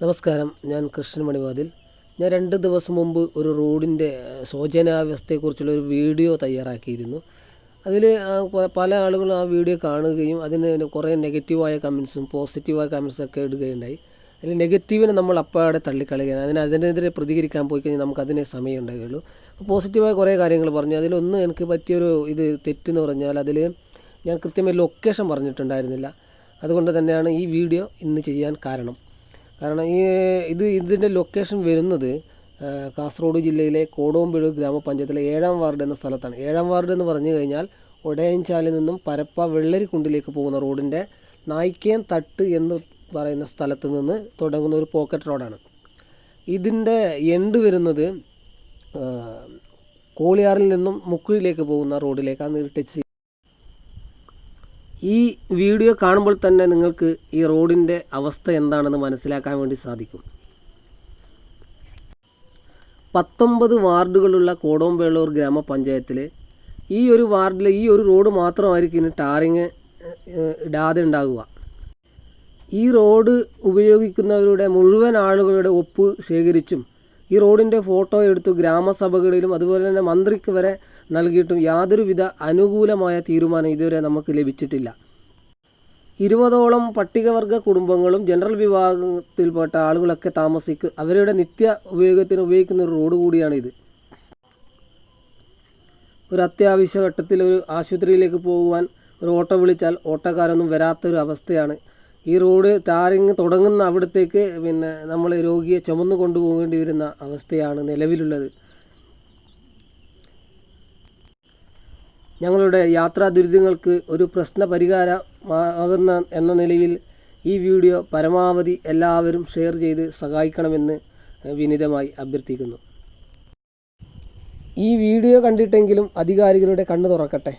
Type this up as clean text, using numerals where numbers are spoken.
നമസ്കാരം, ഞാൻ കൃഷ്ണൻ മണിവാതിൽ. ഞാൻ 2 ദിവസം മുമ്പ് ഒരു റോഡിൻ്റെ ശോചനീയാവസ്ഥയെക്കുറിച്ചുള്ള ഒരു വീഡിയോ തയ്യാറാക്കിയിരുന്നു. അതിൽ പല ആളുകളും ആ വീഡിയോ കാണുകയും അതിന് കുറേ നെഗറ്റീവായ കമൻസും പോസിറ്റീവായ കമൻസൊക്കെ ഇടുകയുണ്ടായി. അതിൽ നെഗറ്റീവിനെ നമ്മൾ അപ്പാടെ തള്ളിക്കളയുകയാണ്. അതിനെതിരെ പ്രതികരിക്കാൻ പോയി കഴിഞ്ഞാൽ നമുക്കതിനെ സമയം ഉണ്ടാവുകയുള്ളൂ. പോസിറ്റീവായ കുറേ കാര്യങ്ങൾ പറഞ്ഞു. അതിലൊന്ന് എനിക്ക് പറ്റിയൊരു തെറ്റെന്ന് പറഞ്ഞാൽ അതിൽ ഞാൻ കൃത്യമായി ലൊക്കേഷൻ പറഞ്ഞിട്ടുണ്ടായിരുന്നില്ല. അതുകൊണ്ട് തന്നെയാണ് ഈ വീഡിയോ ഇന്ന് ചെയ്യാൻ കാരണം. ഇതിൻ്റെ ലൊക്കേഷൻ വരുന്നത് കാസർഗോഡ് ജില്ലയിലെ കോടോമ്പേളൂർ ഗ്രാമപഞ്ചായത്തിലെ 7-ാം വാർഡ് എന്ന സ്ഥലത്താണ്. 7-ാം വാർഡ് എന്ന് പറഞ്ഞു കഴിഞ്ഞാൽ ഒടയൻചാലിൽ നിന്നും പരപ്പ വെള്ളരിക്കുണ്ടിലേക്ക് പോകുന്ന റോഡിൻ്റെ നായ്ക്കേൻ തട്ട് എന്ന് പറയുന്ന സ്ഥലത്ത് നിന്ന് തുടങ്ങുന്ന ഒരു പോക്കറ്റ് റോഡാണ്. ഇതിൻ്റെ എൻഡ് വരുന്നത് കോളിയാറിൽ നിന്നും മുക്കുഴിയിലേക്ക് പോകുന്ന റോഡിലേക്കാണ് ടച്ച്. ഈ വീഡിയോ കാണുമ്പോൾ തന്നെ നിങ്ങൾക്ക് ഈ റോഡിൻ്റെ അവസ്ഥ എന്താണെന്ന് മനസ്സിലാക്കാൻ വേണ്ടി സാധിക്കും. 19 വാർഡുകളുള്ള കോടോമ്പേളൂർ ഗ്രാമപഞ്ചായത്തിൽ ഈ ഒരു വാർഡിൽ ഈ ഒരു റോഡ് മാത്രമായിരിക്കും ഇനി ടാറിങ് ഇടാതെ ഉണ്ടാകുക. ഈ റോഡ് ഉപയോഗിക്കുന്നവരുടെ മുഴുവൻ ആളുകളുടെ ഒപ്പ് ശേഖരിച്ചും ഈ റോഡിൻ്റെ ഫോട്ടോ എടുത്തു ഗ്രാമസഭകളിലും അതുപോലെ തന്നെ മന്ത്രിക്ക് വരെ നൽകിയിട്ടും യാതൊരുവിധ അനുകൂലമായ തീരുമാനം ഇതുവരെ നമുക്ക് ലഭിച്ചിട്ടില്ല. 20ഓളം പട്ടികവർഗ കുടുംബങ്ങളും ജനറൽ വിഭാഗത്തിൽപ്പെട്ട ആളുകളൊക്കെ അവരുടെ നിത്യ ഉപയോഗത്തിന് ഉപയോഗിക്കുന്ന ഒരു റോഡ് കൂടിയാണിത്. ഒരു അത്യാവശ്യ ഘട്ടത്തിൽ ഒരു ആശുപത്രിയിലേക്ക് പോകുവാൻ ഒരു ഓട്ടോ വിളിച്ചാൽ ഓട്ടോക്കാരൊന്നും വരാത്തൊരു അവസ്ഥയാണ്. ഈ റോഡ് ടാറിങ് തുടങ്ങുന്ന അവിടത്തേക്ക് നമ്മൾ രോഗിയെ ചുമന്നു കൊണ്ടുപോകേണ്ടി വരുന്ന അവസ്ഥയാണ് നിലവിലുള്ളത്. ഞങ്ങളുടെ യാത്രാ ദുരിതങ്ങൾക്ക് ഒരു പ്രശ്ന പരിഹാരമാകുന്ന എന്ന നിലയിൽ ഈ വീഡിയോ പരമാവധി എല്ലാവരും ഷെയർ ചെയ്ത് സഹായിക്കണമെന്ന് വിനീതമായി അഭ്യർത്ഥിക്കുന്നു. ഈ വീഡിയോ കണ്ടിട്ടെങ്കിലും അധികാരികളുടെ കണ്ണ് തുറക്കട്ടെ.